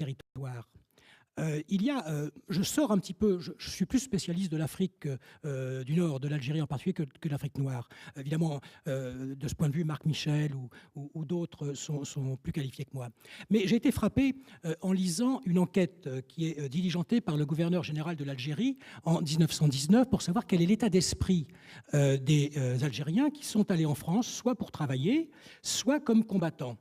territoire. Je sors un petit peu, je suis plus spécialiste de l'Afrique du Nord, de l'Algérie en particulier, que de l'Afrique noire. Évidemment, de ce point de vue, Marc Michel ou d'autres sont plus qualifiés que moi. Mais j'ai été frappé en lisant une enquête qui est diligentée par le gouverneur général de l'Algérie en 1919 pour savoir quel est l'état d'esprit des Algériens qui sont allés en France, soit pour travailler, soit comme combattants.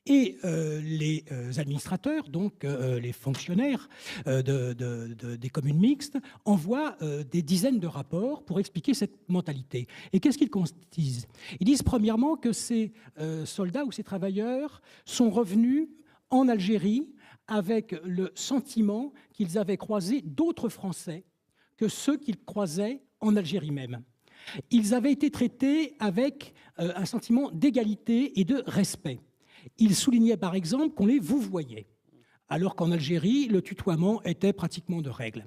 Et les administrateurs, donc les fonctionnaires des communes mixtes, envoient des dizaines de rapports pour expliquer cette mentalité. Et qu'est-ce qu'ils disent? Ils disent premièrement que ces soldats ou ces travailleurs sont revenus en Algérie avec le sentiment qu'ils avaient croisé d'autres Français que ceux qu'ils croisaient en Algérie même. Ils avaient été traités avec un sentiment d'égalité et de respect. Il soulignait par exemple qu'on les vouvoyait, alors qu'en Algérie, le tutoiement était pratiquement de règle.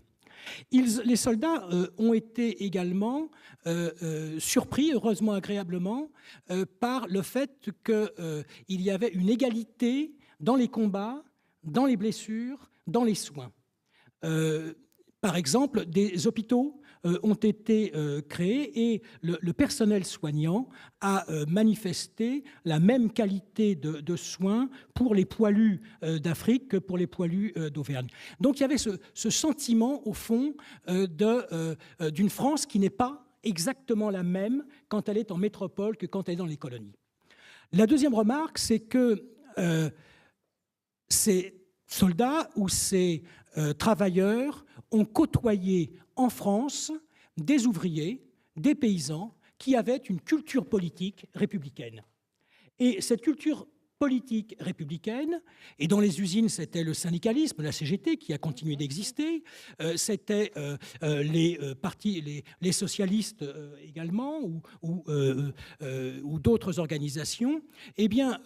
Les soldats ont été également surpris, heureusement agréablement, par le fait qu'il y avait une égalité dans les combats, dans les blessures, dans les soins. Par exemple, des hôpitaux ont été créés et le personnel soignant a manifesté la même qualité de soins pour les poilus d'Afrique que pour les poilus d'Auvergne. Donc il y avait ce sentiment, au fond, d'une France qui n'est pas exactement la même quand elle est en métropole que quand elle est dans les colonies. La deuxième remarque, c'est que ces soldats ou ces travailleurs ont côtoyé en France des ouvriers, des paysans qui avaient une culture politique républicaine. Et cette culture politique républicaine, et dans les usines, c'était le syndicalisme, la CGT, qui a continué d'exister, c'était les socialistes également, ou d'autres organisations. Eh bien,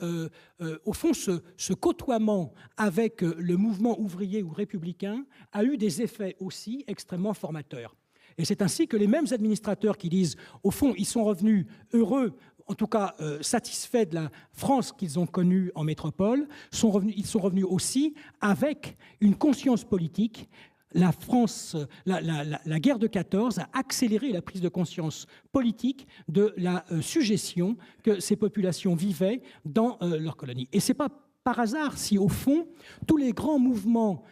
au fond, ce côtoiement avec le mouvement ouvrier ou républicain a eu des effets aussi extrêmement formateurs. Et c'est ainsi que les mêmes administrateurs qui disent, au fond, ils sont revenus heureux, en tout cas satisfaits de la France qu'ils ont connue en métropole, ils sont revenus aussi avec une conscience politique. La France, la guerre de 14 a accéléré la prise de conscience politique de la sujétion que ces populations vivaient dans leurs colonies. Et ce n'est pas par hasard si, au fond, tous les grands mouvements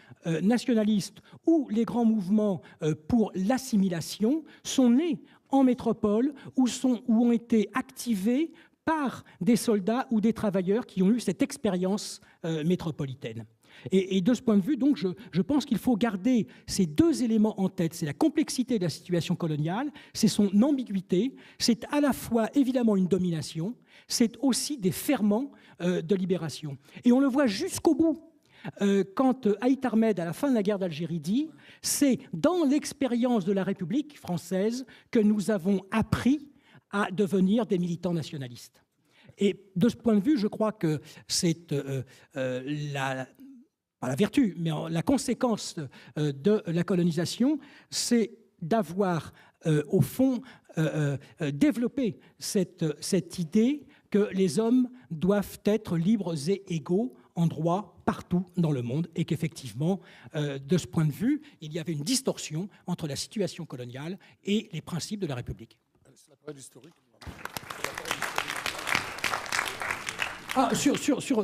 nationalistes ou les grands mouvements pour l'assimilation sont nés en métropole ou ont été activés par des soldats ou des travailleurs qui ont eu cette expérience métropolitaine. Et de ce point de vue, donc, je pense qu'il faut garder ces deux éléments en tête. C'est la complexité de la situation coloniale, c'est son ambiguïté, c'est à la fois évidemment une domination, c'est aussi des ferments de libération. Et on le voit jusqu'au bout. Quand Haït Ahmed, à la fin de la guerre d'Algérie, dit « c'est dans l'expérience de la République française que nous avons appris à devenir des militants nationalistes ». Et de ce point de vue, je crois que c'est pas la vertu, mais la conséquence de la colonisation, c'est d'avoir, au fond, développé cette idée que les hommes doivent être libres et égaux en droit partout dans le monde et qu'effectivement, de ce point de vue, il y avait une distorsion entre la situation coloniale et les principes de la République.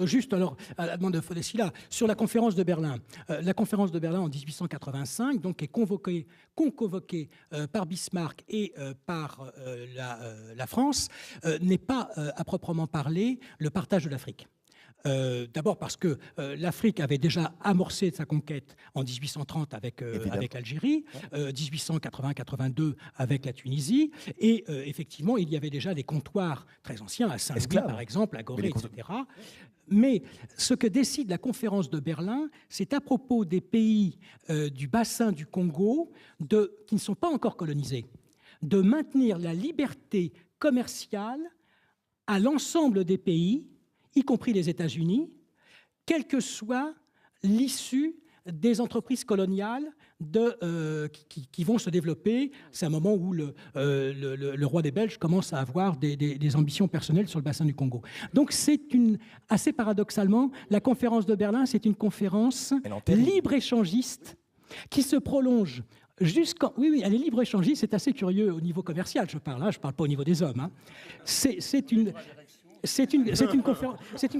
Juste alors, à la demande de Fodessila, sur la conférence de Berlin. La conférence de Berlin en 1885, donc, est convoquée par Bismarck et par la France, n'est pas à proprement parler le partage de l'Afrique. D'abord parce que l'Afrique avait déjà amorcé sa conquête en 1830 avec l'Algérie, 1880-82 avec la Tunisie, et effectivement, il y avait déjà des comptoirs très anciens, à Saint-Louis par exemple, à Gorée, etc. Mais ce que décide la conférence de Berlin, c'est à propos des pays du bassin du Congo qui ne sont pas encore colonisés, de maintenir la liberté commerciale à l'ensemble des pays, y compris les États-Unis, quelle que soit l'issue des entreprises coloniales qui vont se développer. C'est un moment où le roi des Belges commence à avoir des ambitions personnelles sur le bassin du Congo. Donc assez paradoxalement, la conférence de Berlin, c'est une conférence libre-échangiste qui se prolonge jusqu'en... Oui, elle est libre-échangiste, c'est assez curieux au niveau commercial, je parle pas au niveau des hommes. Hein. C'est une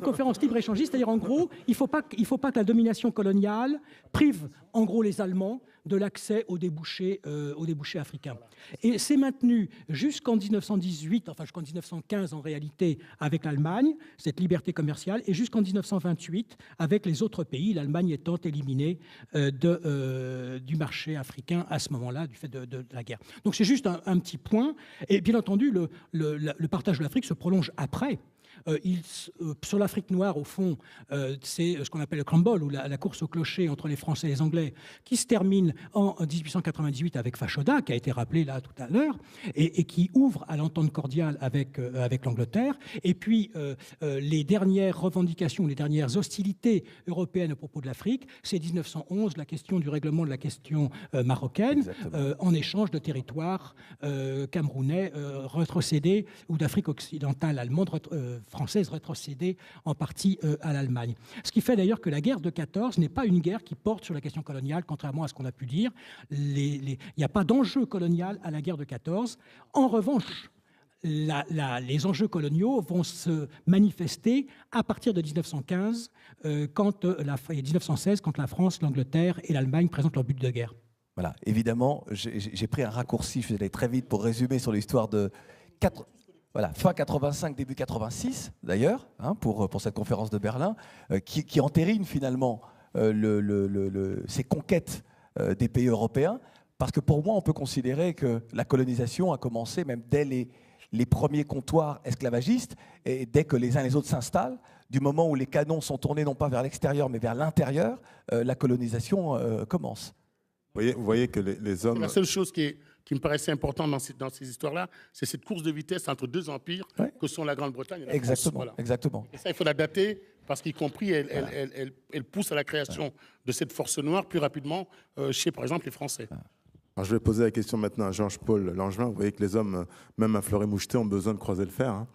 conférence libre-échangiste, c'est-à-dire en gros, il ne faut pas que la domination coloniale prive en gros les Allemands de l'accès aux débouchés africains. Et c'est maintenu jusqu'en 1918, enfin jusqu'en 1915 en réalité avec l'Allemagne, cette liberté commerciale, et jusqu'en 1928 avec les autres pays, l'Allemagne étant éliminée du marché africain à ce moment-là du fait de la guerre. Donc c'est juste un petit point. Et bien entendu, le partage de l'Afrique se prolonge après. Sur l'Afrique noire, au fond, c'est ce qu'on appelle le crumble, ou la course au clocher entre les Français et les Anglais, qui se termine en 1898 avec Fashoda, qui a été rappelé là tout à l'heure, et qui ouvre à l'entente cordiale avec l'Angleterre. Et puis, les dernières revendications, les dernières hostilités européennes à propos de l'Afrique, c'est 1911, la question du règlement de la question marocaine, en échange de territoires camerounais rétrocédés, ou d'Afrique occidentale allemande française rétrocédée en partie à l'Allemagne. Ce qui fait d'ailleurs que la guerre de 14 n'est pas une guerre qui porte sur la question coloniale, contrairement à ce qu'on a pu dire. Il n'y a pas d'enjeu colonial à la guerre de 14. En revanche, les enjeux coloniaux vont se manifester à partir de 1915, et 1916, quand la France, l'Angleterre et l'Allemagne présentent leur but de guerre. Voilà, évidemment, j'ai pris un raccourci, je vais aller très vite pour résumer sur l'histoire de... fin 85, début 86, d'ailleurs, hein, pour cette conférence de Berlin, qui entérine finalement ces conquêtes des pays européens, parce que pour moi, on peut considérer que la colonisation a commencé même dès les premiers comptoirs esclavagistes, et dès que les uns et les autres s'installent, du moment où les canons sont tournés non pas vers l'extérieur, mais vers l'intérieur, la colonisation commence. Vous voyez que les hommes... La seule chose qui me paraissait importante dans ces histoires-là, c'est cette course de vitesse entre deux empires que sont la Grande-Bretagne et la France. Voilà. Exactement. Et ça, il faut l'adapter parce qu'y compris, elle pousse à la création de cette force noire plus rapidement chez, par exemple, les Français. Alors, je vais poser la question maintenant à Georges-Paul Langevin. Vous voyez que les hommes, même à Fleury-Moucheté, ont besoin de croiser le fer. Hein.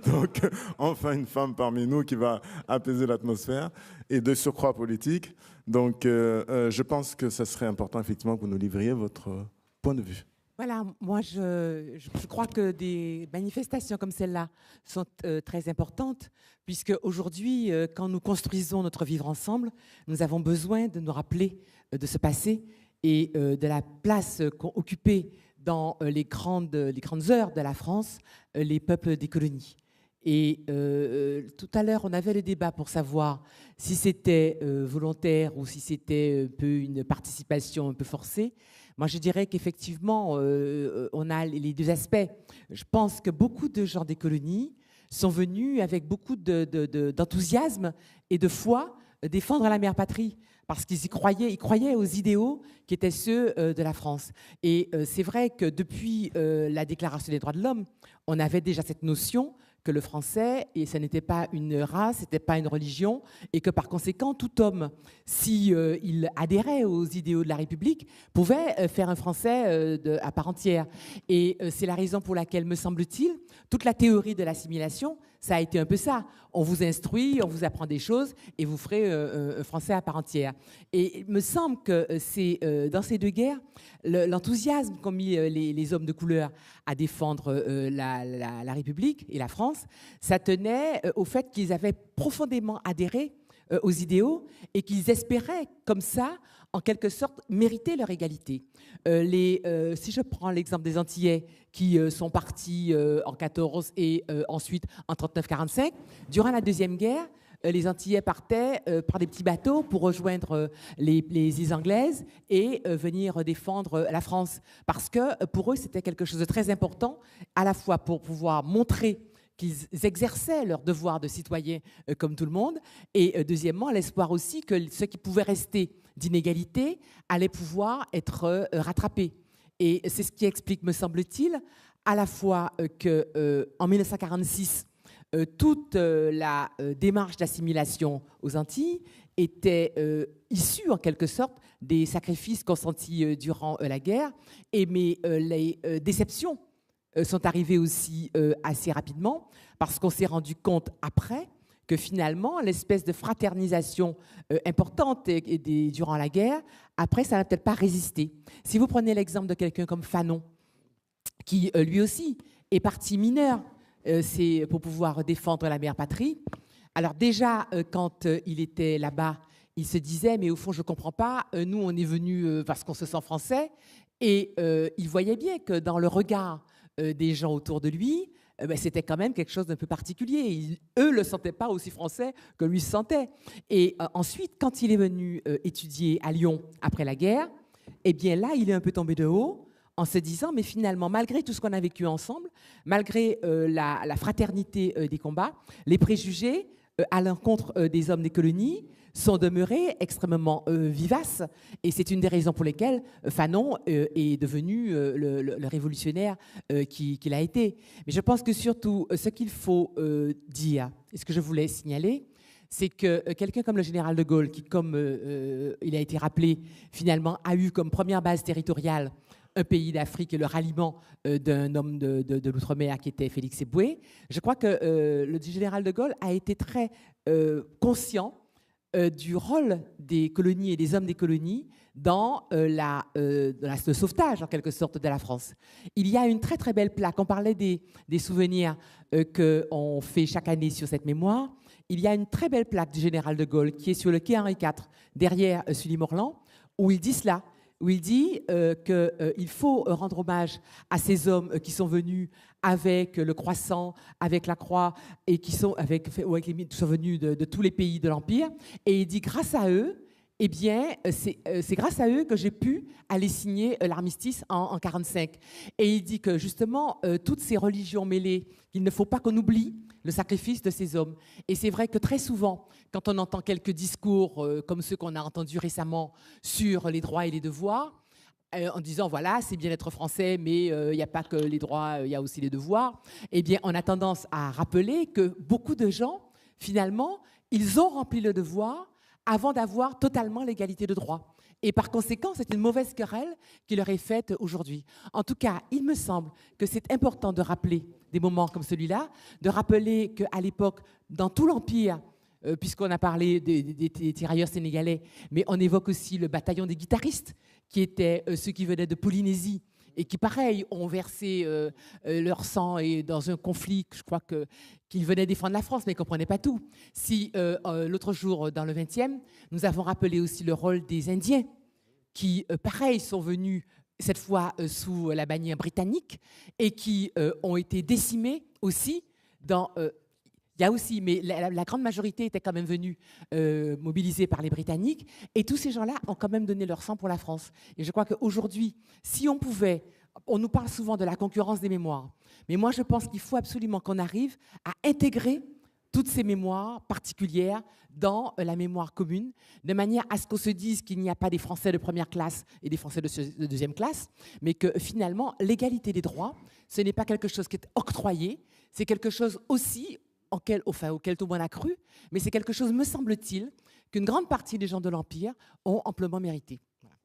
Donc, enfin, une femme parmi nous qui va apaiser l'atmosphère et de surcroît politique. Donc, je pense que ça serait important, effectivement, que vous nous livriez votre point de vue. Voilà, moi, je crois que des manifestations comme celle-là sont très importantes, puisque aujourd'hui, quand nous construisons notre vivre ensemble, nous avons besoin de nous rappeler de ce passé et de la place qu'ont occupée dans les grandes heures de la France les peuples des colonies. Et tout à l'heure, on avait le débat pour savoir si c'était volontaire ou si c'était un peu une participation un peu forcée. Moi, je dirais qu'effectivement, on a les deux aspects. Je pense que beaucoup de gens des colonies sont venus avec beaucoup d'enthousiasme et de foi défendre la mère patrie, parce qu'ils ils croyaient aux idéaux qui étaient ceux de la France. Et c'est vrai que depuis la Déclaration des droits de l'homme, on avait déjà cette notion que le français, et ce n'était pas une race, ce n'était pas une religion, et que par conséquent, tout homme, s'il adhérait aux idéaux de la République, pouvait faire un français à part entière. Et c'est la raison pour laquelle, me semble-t-il, toute la théorie de l'assimilation, ça a été un peu ça. On vous instruit, on vous apprend des choses, et vous ferez un français à part entière. Et il me semble que c'est dans ces deux guerres, l'enthousiasme qu'ont mis les hommes de couleur à défendre la République et la France, ça tenait au fait qu'ils avaient profondément adhéré aux idéaux et qu'ils espéraient comme ça, en quelque sorte, mériter leur égalité. Si je prends l'exemple des Antillais qui sont partis en 14 et ensuite en 39-45, durant la Deuxième Guerre, les Antillais partaient par des petits bateaux pour rejoindre les îles anglaises et venir défendre la France. Parce que pour eux, c'était quelque chose de très important, à la fois pour pouvoir montrer qu'ils exerçaient leur devoir de citoyen comme tout le monde, et deuxièmement, l'espoir aussi que ceux qui pouvaient rester d'inégalité allaient pouvoir être rattrapés. Et c'est ce qui explique, me semble-t-il, à la fois qu'en 1946, toute la démarche d'assimilation aux Antilles était issue en quelque sorte des sacrifices consentis durant la guerre, mais les déceptions sont arrivées aussi assez rapidement parce qu'on s'est rendu compte après que finalement l'espèce de fraternisation importante durant la guerre, après ça n'a peut-être pas résisté. Si vous prenez l'exemple de quelqu'un comme Fanon, qui lui aussi est parti mineur, c'est pour pouvoir défendre la mère patrie. Alors déjà, quand il était là-bas, il se disait, mais au fond, je ne comprends pas, nous, on est venus parce qu'on se sent français. Et il voyait bien que dans le regard des gens autour de lui, c'était quand même quelque chose d'un peu particulier. Eux ne le sentaient pas aussi français que lui se sentait. Et ensuite, quand il est venu étudier à Lyon après la guerre, eh bien là, il est un peu tombé de haut en se disant, mais finalement, malgré tout ce qu'on a vécu ensemble, malgré la fraternité des combats, les préjugés à l'encontre des hommes des colonies sont demeurés extrêmement vivaces. Et c'est une des raisons pour lesquelles Fanon est devenu le révolutionnaire qu'il a été. Mais je pense que surtout, ce qu'il faut dire, et ce que je voulais signaler, c'est que quelqu'un comme le général de Gaulle, qui, comme il a été rappelé, finalement a eu comme première base territoriale un pays d'Afrique et le ralliement d'un homme de l'outre-mer qui était Félix Éboué, je crois que le général de Gaulle a été très conscient du rôle des colonies et des hommes des colonies dans le sauvetage, en quelque sorte, de la France. Il y a une très très belle plaque, on parlait des souvenirs qu'on fait chaque année sur cette mémoire. Il y a une très belle plaque du général de Gaulle qui est sur le quai Henri IV, derrière Sully-Morland, où il dit cela, où il dit qu'il faut rendre hommage à ces hommes qui sont venus avec le croissant, avec la croix, et qui sont, sont venus de tous les pays de l'Empire. Et il dit, grâce à eux, eh bien, c'est grâce à eux que j'ai pu aller signer l'armistice en 1945. Et il dit que justement, toutes ces religions mêlées, il ne faut pas qu'on oublie le sacrifice de ces hommes. Et c'est vrai que très souvent, quand on entend quelques discours comme ceux qu'on a entendus récemment sur les droits et les devoirs, en disant, voilà, c'est bien d'être français, mais il n'y a pas que les droits, il y a aussi les devoirs, eh bien, on a tendance à rappeler que beaucoup de gens, finalement, ils ont rempli le devoir avant d'avoir totalement l'égalité de droit. Et par conséquent, c'est une mauvaise querelle qui leur est faite aujourd'hui. En tout cas, il me semble que c'est important de rappeler des moments comme celui-là, de rappeler qu'à l'époque, dans tout l'Empire, puisqu'on a parlé des tirailleurs sénégalais, mais on évoque aussi le bataillon des guitaristes, qui étaient ceux qui venaient de Polynésie et qui, pareil, ont versé leur sang et dans un conflit, je crois qu'ils venaient défendre la France, mais ils ne comprenaient pas tout. Si l'autre jour, dans le 20e, nous avons rappelé aussi le rôle des Indiens, qui, pareil, sont venus cette fois sous la bannière britannique et qui ont été décimés aussi dans... il y a aussi, mais la grande majorité était quand même venue mobilisée par les Britanniques. Et tous ces gens-là ont quand même donné leur sang pour la France. Et je crois qu'aujourd'hui, si on pouvait... On nous parle souvent de la concurrence des mémoires. Mais moi, je pense qu'il faut absolument qu'on arrive à intégrer toutes ces mémoires particulières dans la mémoire commune, de manière à ce qu'on se dise qu'il n'y a pas des Français de première classe et des Français de deuxième classe, mais que finalement, l'égalité des droits, ce n'est pas quelque chose qui est octroyé, c'est quelque chose aussi auquel tout le monde a cru, mais c'est quelque chose, me semble-t-il, qu'une grande partie des gens de l'Empire ont amplement mérité. Voilà.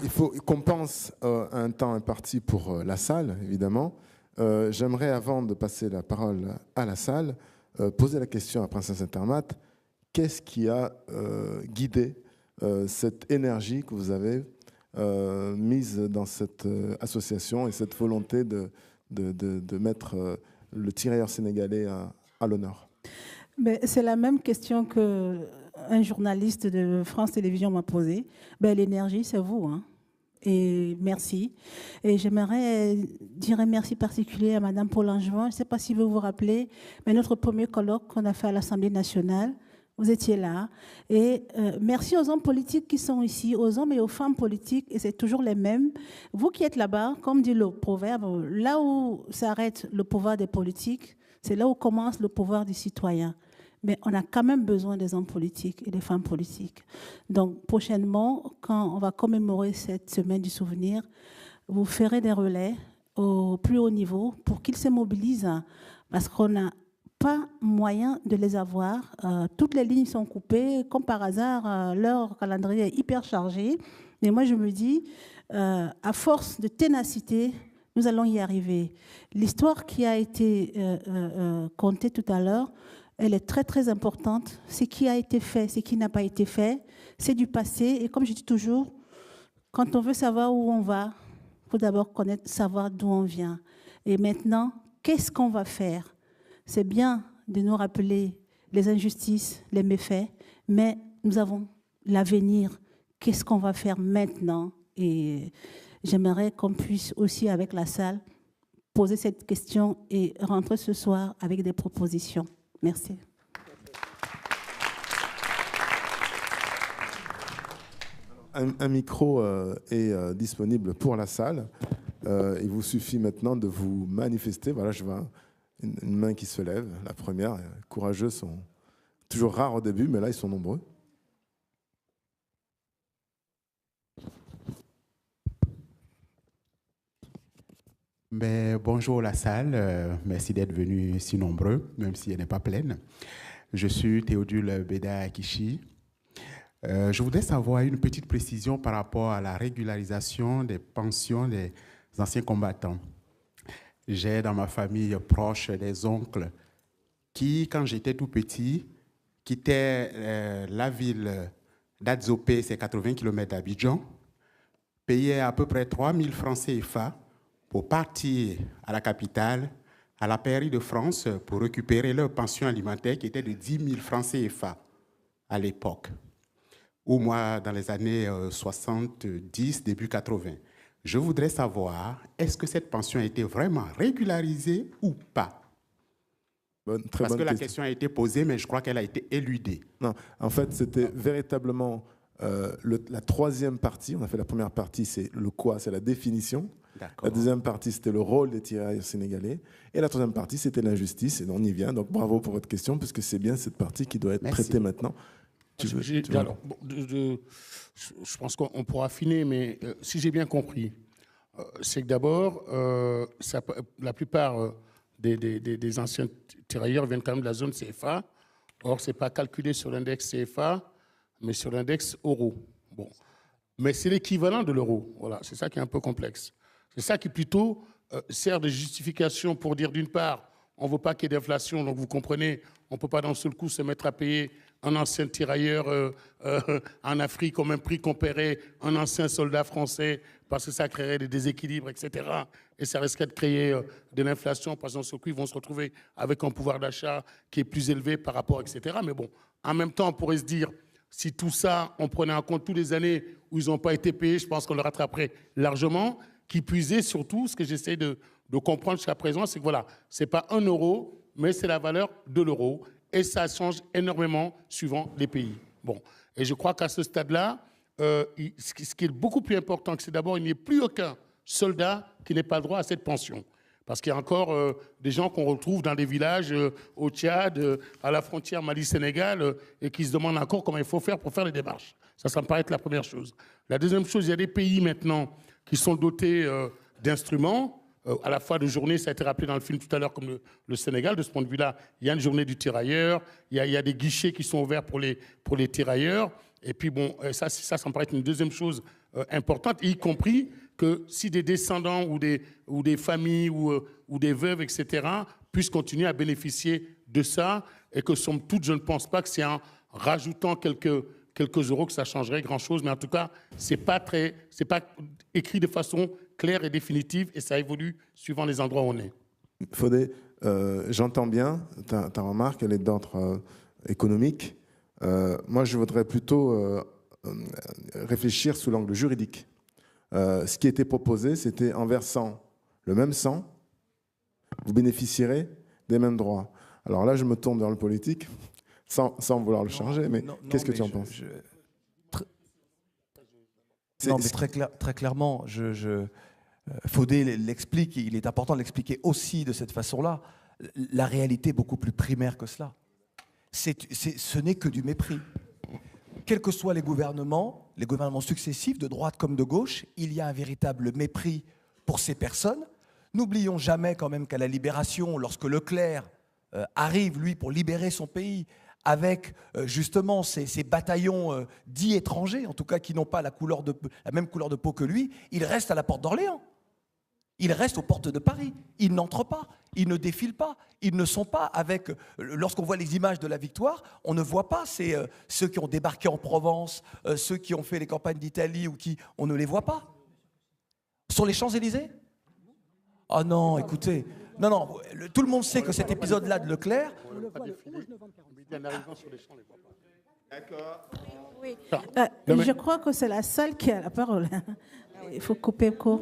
Il faut qu'on pense à un temps imparti pour la salle, évidemment. J'aimerais, avant de passer la parole à la salle, poser la question à Princesse Intermat. Qu'est-ce qui a guidé cette énergie que vous avez mise dans cette association et cette volonté de mettre le tirailleur sénégalais à l'honneur? C'est la même question qu'un journaliste de France Télévisions m'a posée. L'énergie, c'est vous. Hein. Et merci. Et j'aimerais dire un merci particulier à Madame Paul Langevin. Je ne sais pas si vous vous rappelez, mais notre premier colloque qu'on a fait à l'Assemblée nationale, vous étiez là. Et merci aux hommes politiques qui sont ici, aux hommes et aux femmes politiques, et c'est toujours les mêmes. Vous qui êtes là-bas, comme dit le proverbe, là où s'arrête le pouvoir des politiques, c'est là où commence le pouvoir du citoyen. Mais on a quand même besoin des hommes politiques et des femmes politiques. Donc, prochainement, quand on va commémorer cette semaine du souvenir, vous ferez des relais au plus haut niveau pour qu'ils se mobilisent, parce qu'on n'a pas moyen de les avoir. Toutes les lignes sont coupées. Comme par hasard, leur calendrier est hyper chargé. Mais moi, je me dis, à force de ténacité, nous allons y arriver. L'histoire qui a été contée tout à l'heure, elle est très, très importante. Ce qui a été fait, ce qui n'a pas été fait, c'est du passé. Et comme je dis toujours, quand on veut savoir où on va, il faut d'abord savoir d'où on vient. Et maintenant, qu'est-ce qu'on va faire? C'est bien de nous rappeler les injustices, les méfaits, mais nous avons l'avenir. Qu'est-ce qu'on va faire maintenant? Et j'aimerais qu'on puisse aussi, avec la salle, poser cette question et rentrer ce soir avec des propositions. Merci. Un micro est disponible pour la salle. Il vous suffit maintenant de vous manifester. Voilà, je vois une main qui se lève, la première. Courageux sont toujours rares au début, mais là, ils sont nombreux. Mais bonjour la salle, merci d'être venus si nombreux, même si elle n'est pas pleine. Je suis Théodule Beda-Akishi. Je voudrais savoir une petite précision par rapport à la régularisation des pensions des anciens combattants. J'ai dans ma famille proche des oncles qui, quand j'étais tout petit, quittaient la ville d'Adzopé, c'est 80 km d'Abidjan, payaient à peu près 3 000 francs CFA pour partir à la capitale, à la pairie de France, pour récupérer leur pension alimentaire qui était de 10 000 francs CFA à l'époque, ou moi dans les années 70, début 80. Je voudrais savoir, est-ce que cette pension a été vraiment régularisée ou pas? Parce que la question a été posée, mais je crois qu'elle a été éludée. Non, en fait, c'était véritablement la troisième partie. On a fait la première partie, c'est le quoi, c'est la définition. La deuxième partie, c'était le rôle des tirailleurs sénégalais. Et la troisième partie, c'était l'injustice. Et on y vient. Donc bravo pour votre question, puisque c'est bien cette partie qui doit être traitée maintenant. Je pense qu'on pourra affiner, mais si j'ai bien compris, c'est que d'abord, la plupart des anciens tirailleurs viennent quand même de la zone CFA. Or, ce n'est pas calculé sur l'index CFA, mais sur l'index euro. Bon. Mais c'est l'équivalent de l'euro. Voilà, c'est ça qui est un peu complexe. C'est ça qui plutôt sert de justification pour dire, d'une part, on ne veut pas qu'il y ait d'inflation, donc vous comprenez, on ne peut pas d'un seul coup se mettre à payer un ancien tirailleur en Afrique au même prix qu'on paierait un ancien soldat français, parce que ça créerait des déséquilibres, etc. Et ça risquerait de créer de l'inflation, parce que d'un seul coup, ils vont se retrouver avec un pouvoir d'achat qui est plus élevé par rapport, etc. Mais bon, en même temps, on pourrait se dire, si tout ça, on prenait en compte toutes les années où ils n'ont pas été payés, je pense qu'on le rattraperait largement. Qui puisait surtout, ce que j'essaie de comprendre jusqu'à présent, c'est que voilà, ce n'est pas 1 euro, mais c'est la valeur de l'euro. Et ça change énormément suivant les pays. Bon. Et je crois qu'à ce stade-là, ce qui est beaucoup plus important, c'est d'abord qu'il n'y ait plus aucun soldat qui n'ait pas le droit à cette pension. Parce qu'il y a encore des gens qu'on retrouve dans des villages au Tchad, à la frontière Mali-Sénégal, et qui se demandent encore comment il faut faire pour faire les démarches. Ça me paraît être la première chose. La deuxième chose, il y a des pays maintenant qui sont dotés d'instruments, à la fois de journées, ça a été rappelé dans le film tout à l'heure, comme le Sénégal. De ce point de vue-là, il y a une journée du tirailleur, il y a des guichets qui sont ouverts pour les tirailleurs. Et puis, bon, ça me paraît être une deuxième chose importante, y compris que si des descendants ou des familles ou des veuves, etc., puissent continuer à bénéficier de ça, et que, somme toute, je ne pense pas que c'est en rajoutant quelques euros que ça changerait grand-chose, mais en tout cas, c'est pas écrit de façon claire et définitive, et ça évolue suivant les endroits où on est. Fodé, j'entends bien ta remarque, elle est d'ordre économique. Moi, je voudrais plutôt réfléchir sous l'angle juridique. Ce qui était proposé, c'était en versant le même sang, vous bénéficierez des mêmes droits. Alors là, je me tourne dans le politique. Sans vouloir le changer, mais qu'est-ce que tu en penses? Non, mais très clairement, Fodé l'explique, il est important de l'expliquer aussi de cette façon-là. La réalité est beaucoup plus primaire que cela. Ce n'est que du mépris. quels que soient les gouvernements successifs, de droite comme de gauche, il y a un véritable mépris pour ces personnes. N'oublions jamais quand même qu'à la Libération, lorsque Leclerc arrive, lui, pour libérer son pays, avec justement ces bataillons dits étrangers, en tout cas qui n'ont pas la même couleur de peau que lui, il reste à la porte d'Orléans. Ils restent aux portes de Paris. Ils n'entrent pas, ils ne défilent pas, ils ne sont pas avec... Lorsqu'on voit les images de la victoire, on ne voit pas ceux qui ont débarqué en Provence, ceux qui ont fait les campagnes d'Italie, ou qui... On ne les voit pas. Sur les Champs-Élysées ? Oh non, écoutez... Non, tout le monde sait que cet épisode-là de Leclerc... D'accord. Oui. Je crois que c'est la seule qui a la parole. Il faut couper court.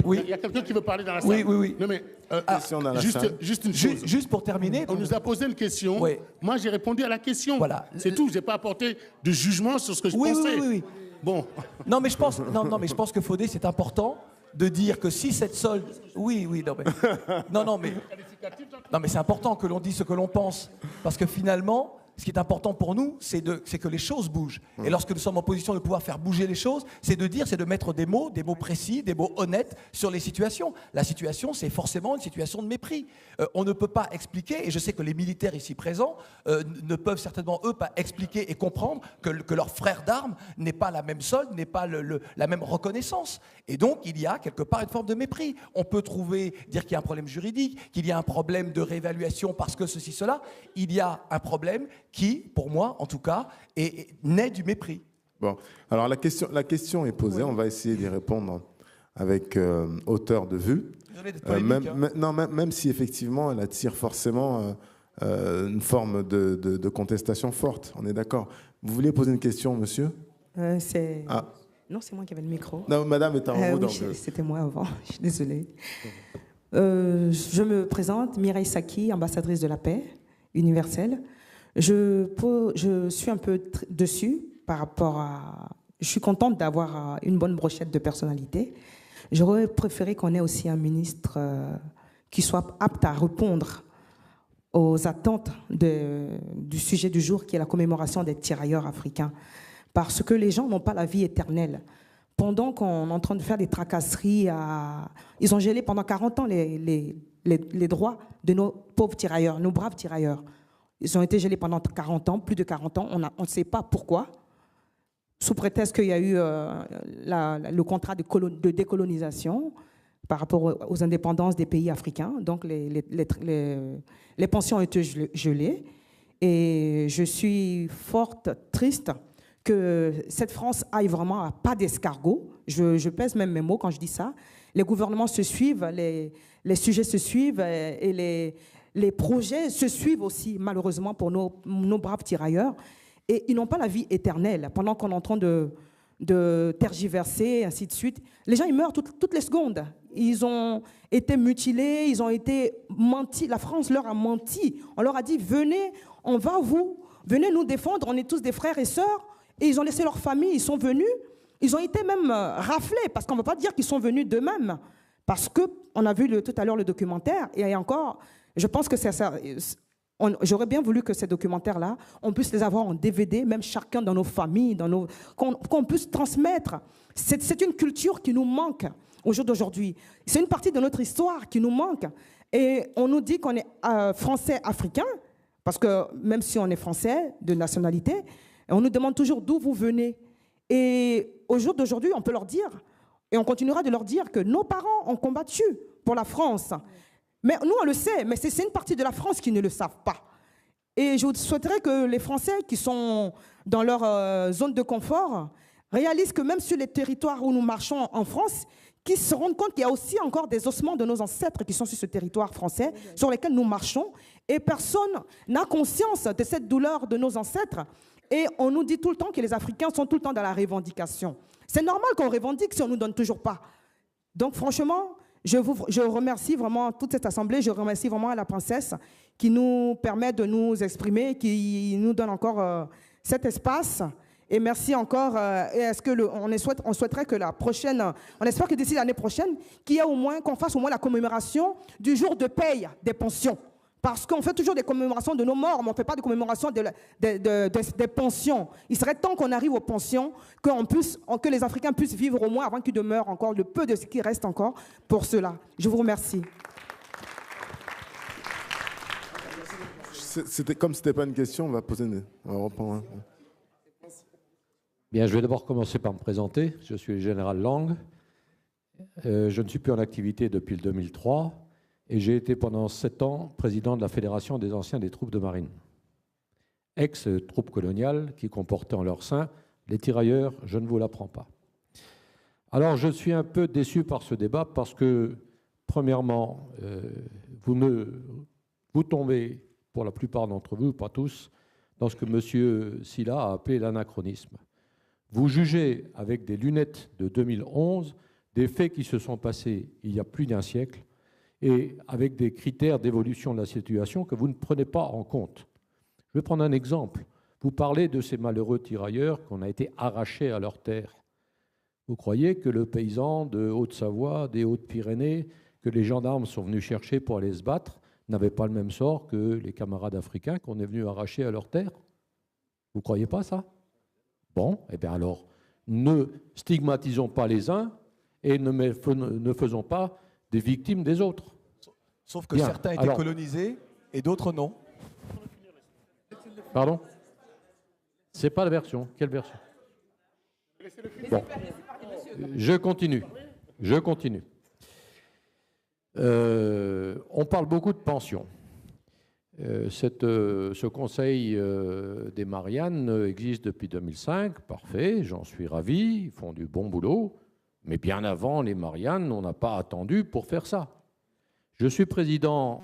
Oui. Il y a quelqu'un qui veut parler dans la salle. Oui. Non, mais, Question dans la salle. juste une chose. Juste pour terminer... On nous a posé une question. Oui. Moi, j'ai répondu à la question. Voilà. C'est tout. Je n'ai pas apporté de jugement sur ce que je pensais. Oui. Bon. Non, mais je pense que Fodé, c'est important de dire que si cette solde... Oui, non, mais c'est important que l'on dise ce que l'on pense. Parce que finalement, ce qui est important pour nous, c'est que les choses bougent. Et lorsque nous sommes en position de pouvoir faire bouger les choses, c'est de mettre des mots précis, des mots honnêtes sur les situations. La situation, c'est forcément une situation de mépris. On ne peut pas expliquer, et je sais que les militaires ici présents ne peuvent certainement, eux, pas expliquer et comprendre que leur frère d'armes n'est pas la même solde, n'est pas la même reconnaissance. Et donc, il y a quelque part une forme de mépris. On peut dire qu'il y a un problème juridique, qu'il y a un problème de réévaluation parce que ceci, cela. Il y a un problème qui, pour moi, en tout cas, naît du mépris. Bon, alors la question est posée. On va essayer d'y répondre avec hauteur de vue. Désolé d'être polémique, Même si effectivement elle attire forcément une forme de contestation forte. On est d'accord. Vous vouliez poser une question, monsieur ? Non, c'est moi qui avais le micro. Non, madame est en haut. Oui, c'était moi avant. Je suis désolée. Je me présente, Mireille Saki, ambassadrice de la paix universelle. Je suis un peu dessus par rapport à... Je suis contente d'avoir une bonne brochette de personnalités. J'aurais préféré qu'on ait aussi un ministre qui soit apte à répondre aux attentes du sujet du jour, qui est la commémoration des tirailleurs africains. Parce que les gens n'ont pas la vie éternelle. Pendant qu'on est en train de faire des tracasseries, ils ont gelé pendant 40 ans les droits de nos pauvres tirailleurs, nos braves tirailleurs. Ils ont été gelés pendant 40 ans, plus de 40 ans. On ne sait pas pourquoi. Sous prétexte qu'il y a eu le contrat de décolonisation par rapport aux indépendances des pays africains. Donc, les pensions ont été gelées. Et je suis triste que cette France aille vraiment à pas d'escargot. Je pèse même mes mots quand je dis ça. Les gouvernements se suivent, les sujets se suivent et les projets se suivent aussi, malheureusement, pour nos braves tirailleurs. Et ils n'ont pas la vie éternelle. Pendant qu'on est en train de tergiverser, ainsi de suite, les gens, ils meurent toutes les secondes. Ils ont été mutilés, ils ont été mentis. La France leur a menti. On leur a dit, venez nous défendre, on est tous des frères et sœurs. Et ils ont laissé leur famille, ils sont venus. Ils ont été même raflés, parce qu'on ne va pas dire qu'ils sont venus d'eux-mêmes. Parce qu'on a vu tout à l'heure le documentaire, et encore, je pense que j'aurais bien voulu que ces documentaires-là, on puisse les avoir en DVD, même chacun dans nos familles, qu'on puisse transmettre. C'est une culture qui nous manque au jour d'aujourd'hui. C'est une partie de notre histoire qui nous manque. Et on nous dit qu'on est français africain, parce que même si on est français de nationalité, on nous demande toujours d'où vous venez. Et au jour d'aujourd'hui, on peut leur dire, et on continuera de leur dire que nos parents ont combattu pour la France. Mais nous, on le sait, mais c'est une partie de la France qui ne le savent pas. Et je souhaiterais que les Français qui sont dans leur zone de confort réalisent que même sur les territoires où nous marchons en France, qu'ils se rendent compte qu'il y a aussi encore des ossements de nos ancêtres qui sont sur ce territoire français, sur lesquels nous marchons, et personne n'a conscience de cette douleur de nos ancêtres. Et on nous dit tout le temps que les Africains sont tout le temps dans la revendication. C'est normal qu'on revendique si on ne nous donne toujours pas. Donc franchement, je remercie vraiment toute cette assemblée, je remercie vraiment la princesse qui nous permet de nous exprimer, qui nous donne encore cet espace. Et merci encore. Et est-ce que on souhaiterait que la prochaine, on espère que d'ici l'année prochaine, qu'on fasse au moins la commémoration du jour de paye des pensions. Parce qu'on fait toujours des commémorations de nos morts, mais on ne fait pas de commémorations des pensions. Il serait temps qu'on arrive aux pensions, que les Africains puissent vivre au moins avant qu'ils demeurent encore le peu de ce qui reste encore pour cela. Je vous remercie. Comme ce n'était pas une question, on va reprendre. Bien, je vais d'abord commencer par me présenter. Je suis le général Lang. Je ne suis plus en activité depuis le 2003 et j'ai été pendant 7 ans président de la Fédération des anciens des troupes de marine. Ex-troupes coloniales qui comportaient en leur sein les tirailleurs, je ne vous l'apprends pas. Alors, je suis un peu déçu par ce débat parce que, premièrement, vous tombez, pour la plupart d'entre vous, pas tous, dans ce que M. Sylla a appelé l'anachronisme. Vous jugez avec des lunettes de 2011 des faits qui se sont passés il y a plus d'1 siècle et avec des critères d'évolution de la situation que vous ne prenez pas en compte. Je vais prendre un exemple. Vous parlez de ces malheureux tirailleurs qu'on a été arrachés à leurs terres. Vous croyez que le paysan de Haute-Savoie, des Hautes-Pyrénées, que les gendarmes sont venus chercher pour aller se battre, n'avaient pas le même sort que les camarades africains qu'on est venus arracher à leurs terres? Vous ne croyez pas ça? Bon, eh bien alors, ne stigmatisons pas les uns et ne faisons pas des victimes des autres. Sauf que certains étaient colonisés et d'autres non. Pardon? C'est pas la version. Quelle version? Bon, je continue. On parle beaucoup de pensions. Ce conseil des Mariannes existe depuis 2005, parfait, j'en suis ravi, ils font du bon boulot, mais bien avant les Mariannes, on n'a pas attendu pour faire ça. Je suis président